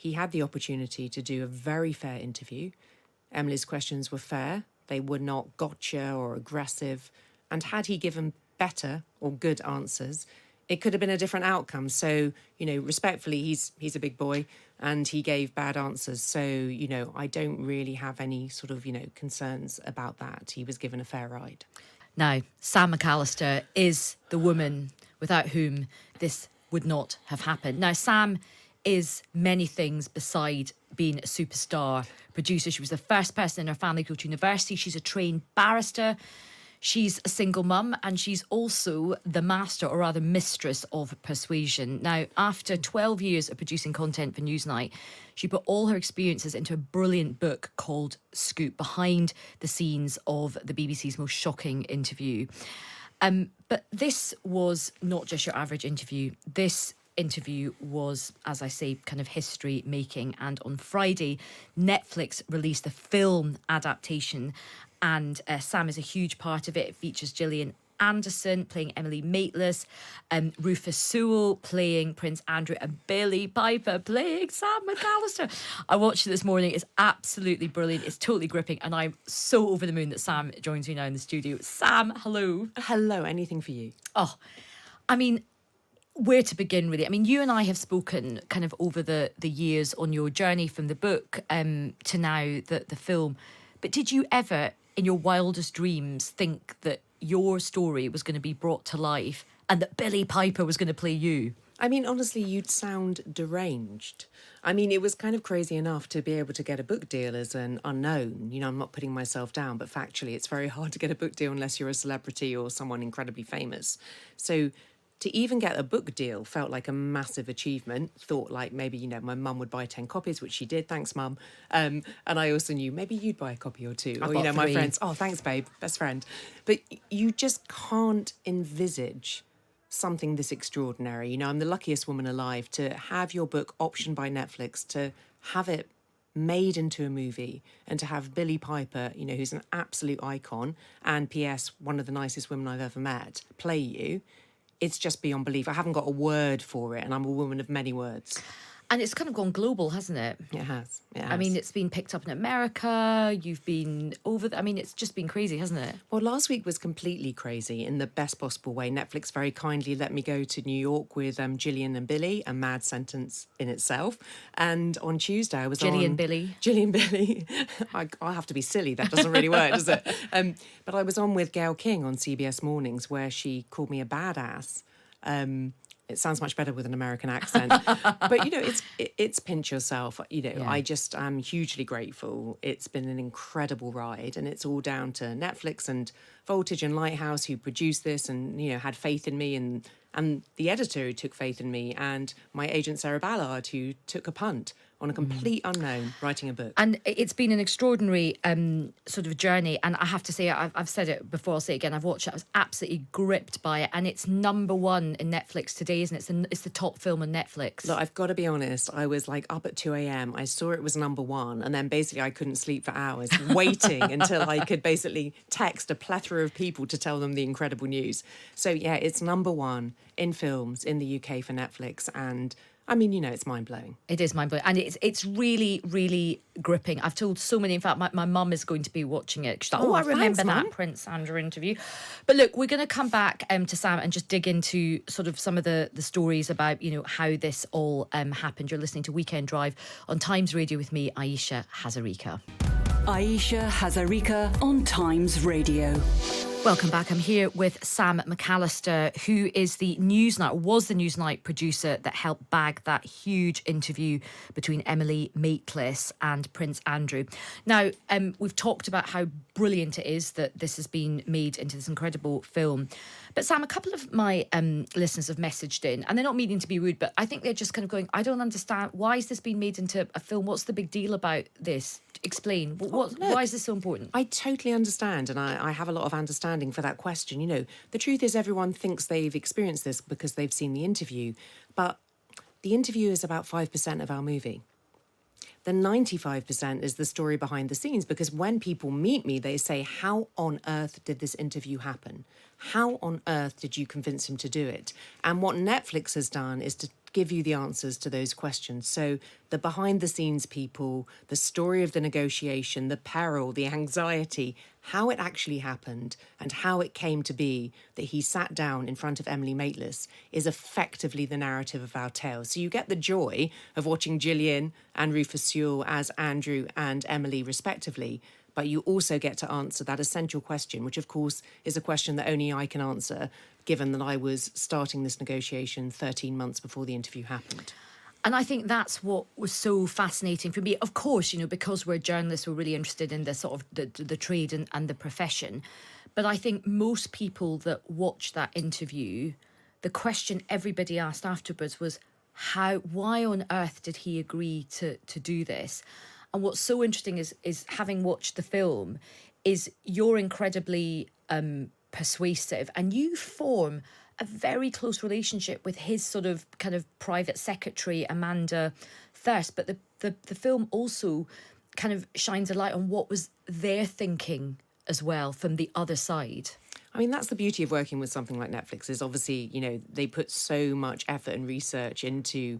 he had the opportunity to do a very fair interview. Emily's questions were fair. They were not gotcha or aggressive. And had he given better or good answers, it could have been a different outcome. So, respectfully, he's a big boy and he gave bad answers. So, I don't really have any sort of, concerns about that. He was given a fair ride. Now, Sam McAlister is the woman without whom this would not have happened. Now, Sam is many things beside being a superstar producer. She was the first person in her family to go to university. She's a trained barrister. She's a single mum, and she's also the master, or rather mistress, of persuasion. Now, after 12 years of producing content for Newsnight, she put all her experiences into a brilliant book called Scoop, Behind the Scenes of the BBC's Most Shocking Interview. But this was not just your average interview. This interview was, as I say, kind of history making. And on Friday, Netflix released a film adaptation, and Sam is a huge part of it. It features Gillian Anderson playing Emily Maitlis, Rufus Sewell playing Prince Andrew, and Billy Piper playing Sam McAlister. I watched it this morning. It's absolutely brilliant. It's totally gripping, and I'm so over the moon that Sam joins me now in the studio. Sam, hello. Hello, anything for you? Oh, I mean, where to begin really? I mean, you and I have spoken kind of over the years on your journey from the book to now the film. But did you ever, in your wildest dreams, think that your story was going to be brought to life and that Billy Piper was going to play you? I mean, honestly, you'd sound deranged. I mean, it was kind of crazy enough to be able to get a book deal as an unknown. I'm not putting myself down, but factually, it's very hard to get a book deal unless you're a celebrity or someone incredibly famous. So to even get a book deal felt like a massive achievement. Thought like maybe, my mum would buy 10 copies, which she did. Thanks, mum. And I also knew maybe you'd buy a copy or two. I've or, got my 3. friends, oh, thanks, babe, best friend. But you just can't envisage something this extraordinary. I'm the luckiest woman alive to have your book optioned by Netflix, to have it made into a movie, and to have Billy Piper, who's an absolute icon, and P.S., one of the nicest women I've ever met, play you. It's just beyond belief. I haven't got a word for it, and I'm a woman of many words. And it's kind of gone global, hasn't it? It has. I mean, it's been picked up in America. You've been I mean, it's just been crazy, hasn't it? Well, last week was completely crazy in the best possible way. Netflix very kindly let me go to New York with Gillian and Billy, a mad sentence in itself. And on Tuesday, I was Gillian on... Billy. Gillian Billy. I have to be silly. That doesn't really work, does it? But I was on with Gayle King on CBS Mornings, where she called me a badass. It sounds much better with an American accent. But, it's pinch yourself. Yeah. I just am hugely grateful. It's been an incredible ride, and it's all down to Netflix and Voltage and Lighthouse, who produced this and, had faith in me, and the editor who took faith in me, and my agent Sarah Ballard, who took a punt on a complete unknown writing a book. And it's been an extraordinary sort of journey. And I have to say, I've said it before, I'll say it again, I've watched it, I was absolutely gripped by it. And it's #1 in Netflix today, isn't it? It's the top film on Netflix. Look, I've got to be honest, I was like up at 2 a.m. I saw it was #1, and then basically I couldn't sleep for hours, waiting until I could basically text a plethora of people to tell them the incredible news. So yeah, it's #1 in films in the UK for Netflix, and I mean, it's mind-blowing. It is mind-blowing. And it's really, really gripping. I've told so many, in fact, my mum is going to be watching it. She's like, I remember thanks, that Mum. Prince Andrew interview. But look, we're going to come back to Sam and just dig into sort of some of the stories about, how this all happened. You're listening to Weekend Drive on Times Radio with me, Ayesha Hazarika. Ayesha Hazarika on Times Radio. Welcome back. I'm here with Sam McAlister, who is was the Newsnight producer that helped bag that huge interview between Emily Maitlis and Prince Andrew. Now, we've talked about how brilliant it is that this has been made into this incredible film. But Sam, a couple of my listeners have messaged in, and they're not meaning to be rude, but I think they're just kind of going, I don't understand, why is this being made into a film? What's the big deal about this? Explain. Why is this so important? I totally understand, and I have a lot of understanding for that question. The truth is everyone thinks they've experienced this because they've seen the interview, but the interview is about 5% of our movie. The 95% is the story behind the scenes, because when people meet me, they say, how on earth did this interview happen? How on earth did you convince him to do it? And what Netflix has done is to give you the answers to those questions. So the behind the scenes people, the story of the negotiation, the peril, the anxiety, how it actually happened and how it came to be that he sat down in front of Emily Maitlis is effectively the narrative of our tale. So you get the joy of watching Gillian and Rufus Sewell as Andrew and Emily respectively, but you also get to answer that essential question, which of course is a question that only I can answer, given that I was starting this negotiation 13 months before the interview happened. And I think that's what was so fascinating for me. Of course, because we're journalists, we're really interested in the sort of the trade and the profession. But I think most people that watched that interview, the question everybody asked afterwards was, why on earth did he agree to do this? And what's so interesting is having watched the film, is you're incredibly persuasive, and you form a very close relationship with his sort of kind of private secretary, Amanda Thirst. But the film also kind of shines a light on what was their thinking as well from the other side. I mean, that's the beauty of working with something like Netflix, is obviously, they put so much effort and research into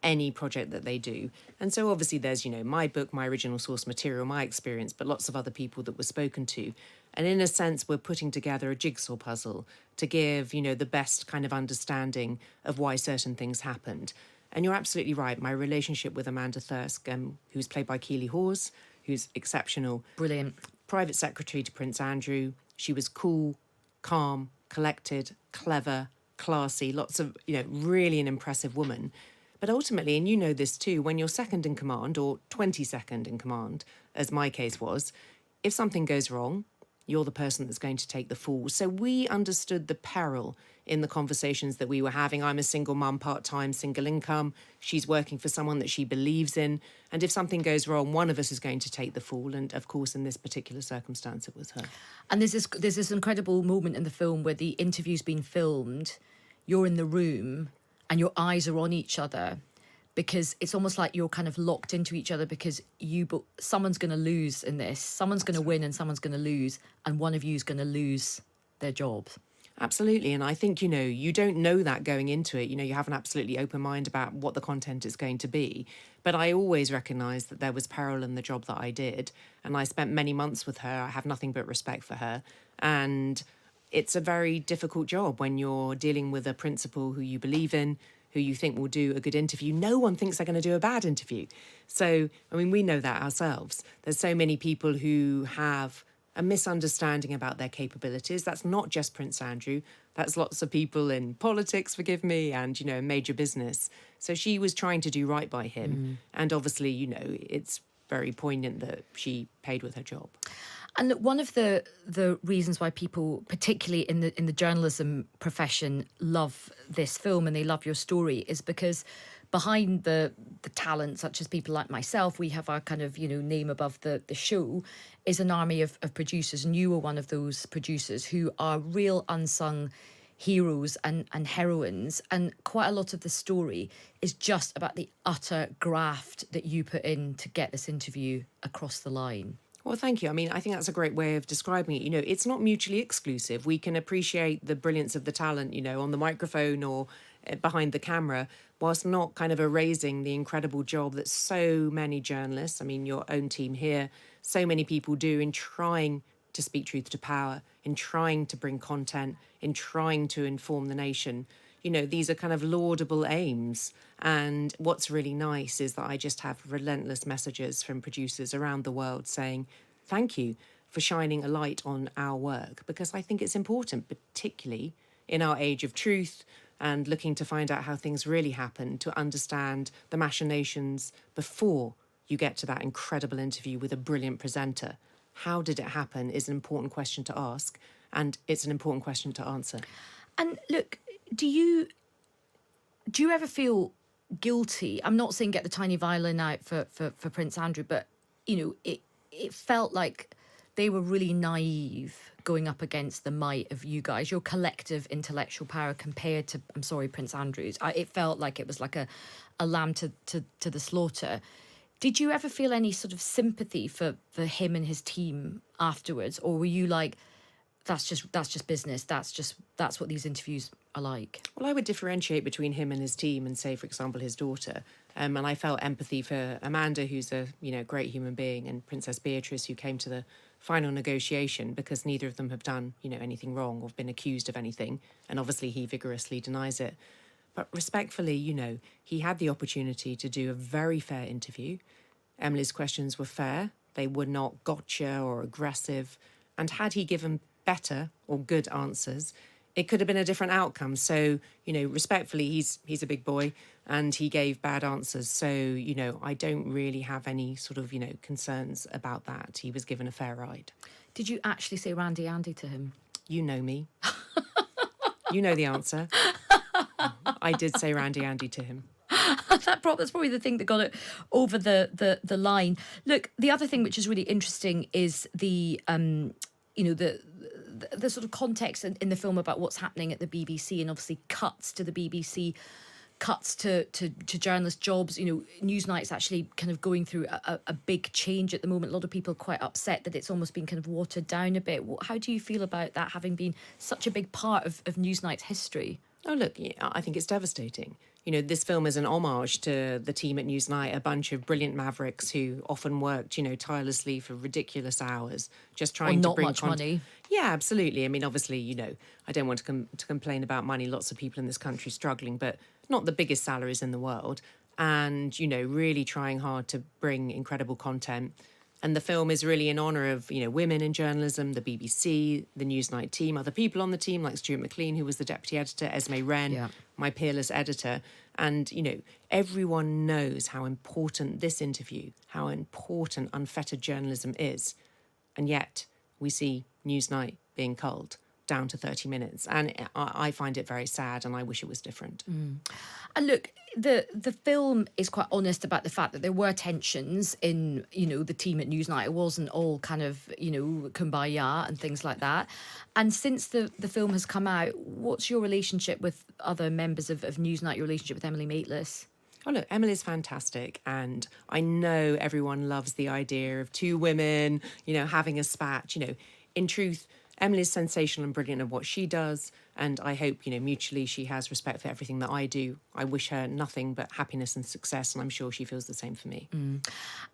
any project that they do. And so obviously there's, my book, my original source material, my experience, but lots of other people that were spoken to. And in a sense, we're putting together a jigsaw puzzle to give, the best kind of understanding of why certain things happened. And you're absolutely right. My relationship with Amanda Thirsk, who's played by Keely Hawes, who's exceptional. Brilliant. Private secretary to Prince Andrew. She was cool, calm, collected, clever, classy, lots of, really an impressive woman. But ultimately, and you know this too, when you're second in command or 22nd in command, as my case was, if something goes wrong, you're the person that's going to take the fall. So we understood the peril in the conversations that we were having. I'm a single mum, part-time, single income. She's working for someone that she believes in. And if something goes wrong, one of us is going to take the fall. And of course, in this particular circumstance, it was her. And there's this incredible moment in the film where the interview's been filmed, you're in the room and your eyes are on each other, because it's almost like you're kind of locked into each other, because someone's going to lose in this, someone's going to win and someone's going to lose, and one of you is going to lose their job. Absolutely. And I think, you don't know that going into it. You have an absolutely open mind about what the content is going to be. But I always recognised that there was peril in the job that I did. And I spent many months with her. I have nothing but respect for her. And it's a very difficult job when you're dealing with a principal who you believe in, who you think will do a good interview. No one thinks they're going to do a bad interview. So, we know that ourselves. There's so many people who have a misunderstanding about their capabilities. That's not just Prince Andrew. That's lots of people in politics, forgive me, and, major business. So she was trying to do right by him. And obviously, it's very poignant that she paid with her job. And look, one of the reasons why people, particularly in the journalism profession, love this film and they love your story is because behind the talent, such as people like myself, we have our kind of, name above the show, is an army of producers. And you were one of those producers who are real unsung heroes and heroines. And quite a lot of the story is just about the utter graft that you put in to get this interview across the line. Well, thank you. I think that's a great way of describing it. It's not mutually exclusive. We can appreciate the brilliance of the talent, on the microphone or behind the camera, whilst not kind of erasing the incredible job that so many journalists, your own team here, so many people do in trying to speak truth to power, in trying to bring content, in trying to inform the nation. These are kind of laudable aims. And what's really nice is that I just have relentless messages from producers around the world saying, thank you for shining a light on our work, because I think it's important, particularly in our age of truth and looking to find out how things really happen, to understand the machinations before you get to that incredible interview with a brilliant presenter. How did it happen is an important question to ask, and it's an important question to answer. And look, do you ever feel guilty? I'm not saying get the tiny violin out for Prince Andrew, but it felt like they were really naive going up against the might of you guys, your collective intellectual power compared to, Prince Andrew's. It felt like it was like a lamb to the slaughter. Did you ever feel any sort of sympathy for him and his team afterwards, or were you like, that's just business. That's what these interviews are like. Well, I would differentiate between him and his team and say, for example, his daughter. And I felt empathy for Amanda, who's a great human being, and Princess Beatrice, who came to the final negotiation, because neither of them have done anything wrong or been accused of anything. And obviously he vigorously denies it. But respectfully, he had the opportunity to do a very fair interview. Emily's questions were fair. They were not gotcha or aggressive. And had he given better or good answers, it could have been a different outcome. So, respectfully, he's a big boy and he gave bad answers. So, I don't really have any sort of, concerns about that. He was given a fair ride. Did you actually say Randy Andy to him? You know me. You know the answer. I did say Randy Andy to him. That's probably the thing that got it over the line. Look, the other thing which is really interesting is the sort of context in the film about what's happening at the BBC, and obviously cuts to the BBC, cuts to journalist jobs. Newsnight's actually kind of going through a big change at the moment. A lot of people are quite upset that it's almost been kind of watered down a bit. How do you feel about that, having been such a big part of Newsnight's history? Oh, look, I think it's devastating. This film is an homage to the team at Newsnight, a bunch of brilliant mavericks who often worked, tirelessly for ridiculous hours, just trying to bring not much money. Yeah, absolutely. I mean, obviously, I don't want to complain about money. Lots of people in this country struggling, but not the biggest salaries in the world. And, really trying hard to bring incredible content. And the film is really in honour of, women in journalism, the BBC, the Newsnight team, other people on the team like Stuart McLean, who was the deputy editor, Esme Wren, my peerless editor. And, everyone knows how important this interview, how important unfettered journalism is. And yet we see Newsnight being culled down to 30 minutes. And I find it very sad, and I wish it was different. And look, the film is quite honest about the fact that there were tensions in, the team at Newsnight. It wasn't all kind of, kumbaya and things like that. And since the film has come out, what's your relationship with other members of Newsnight, your relationship with Emily Maitlis? Oh, look, Emily's fantastic. And I know everyone loves the idea of two women, having a spat. In truth, Emily's sensational and brilliant at what she does, and I hope, mutually she has respect for everything that I do. I wish her nothing but happiness and success, and I'm sure she feels the same for me.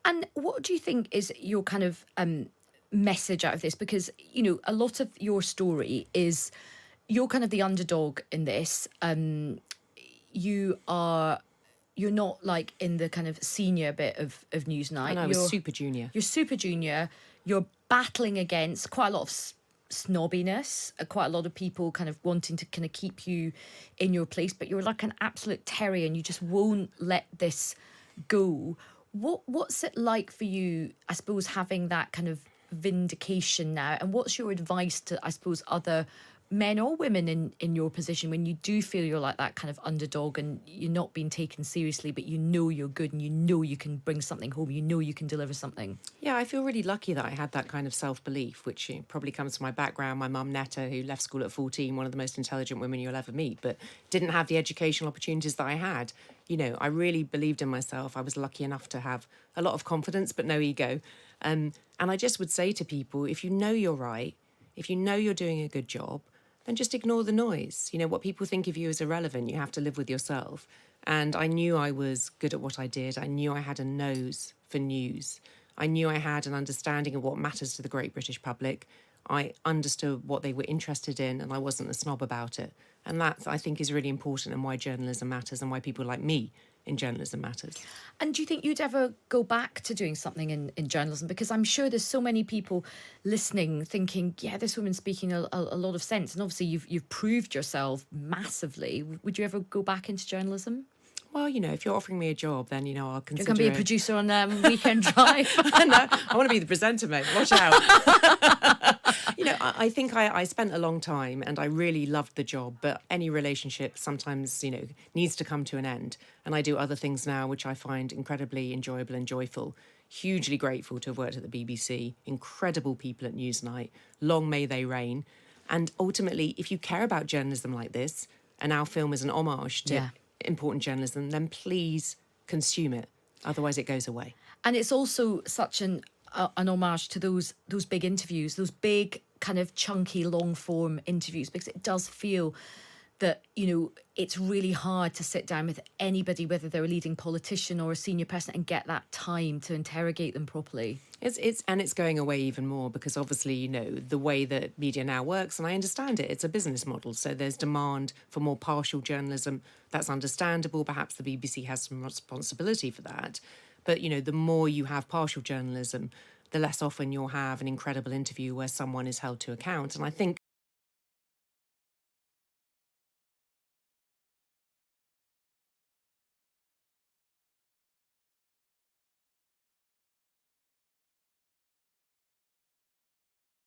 And what do you think is your kind of message out of this? Because, a lot of your story is you're kind of the underdog in this. You're not like in the kind of senior bit of Newsnight. And I was super junior. You're super junior. You're battling against quite a lot of snobbiness, quite a lot of people kind of wanting to kind of keep you in your place, but you're like an absolute terrier and you just won't let this go. What's it like for you, I suppose, having that kind of vindication now? And what's your advice to, I suppose, other men or women in your position when you do feel you're like that kind of underdog and you're not being taken seriously, but you're good and you can bring something home, you can deliver something? Yeah, I feel really lucky that I had that kind of self-belief, which probably comes from my background. My mum, Netta, who left school at 14, one of the most intelligent women you'll ever meet, but didn't have the educational opportunities that I had. I really believed in myself. I was lucky enough to have a lot of confidence, but no ego. And I just would say to people, if you know you're right, if you know you're doing a good job, then just ignore the noise. What people think of you is irrelevant. You have to live with yourself. And I knew I was good at what I did. I knew I had a nose for news. I knew I had an understanding of what matters to the great British public. I understood what they were interested in, and I wasn't a snob about it. And that, I think, is really important, and why journalism matters and why people like me in journalism matters. And do you think you'd ever go back to doing something in journalism? Because I'm sure there's so many people listening thinking, yeah, this woman's speaking a lot of sense. And obviously you've proved yourself massively. Would you ever go back into journalism? Well, if you're offering me a job, then, I'll consider. You're going to be a producer on Weekend Drive. No, I want to be the presenter, mate. Watch out. I think I spent a long time and I really loved the job, but any relationship sometimes, needs to come to an end. And I do other things now, which I find incredibly enjoyable and joyful. Hugely grateful to have worked at the BBC. Incredible people at Newsnight. Long may they reign. And ultimately, if you care about journalism like this, and our film is an homage to important journalism, then please consume it. Otherwise it goes away. And it's also such an an homage to those big interviews, those big kind of chunky long form interviews, because it does feel that, you know, it's really hard to sit down with anybody, whether they're a leading politician or a senior person, and get that time to interrogate them properly. It's going away even more because obviously, you know, the way that media now works, and I understand it, it's a business model. So there's demand for more partial journalism. That's understandable. Perhaps the BBC has some responsibility for that. But, you know, the more you have partial journalism, the less often you'll have an incredible interview where someone is held to account. And I think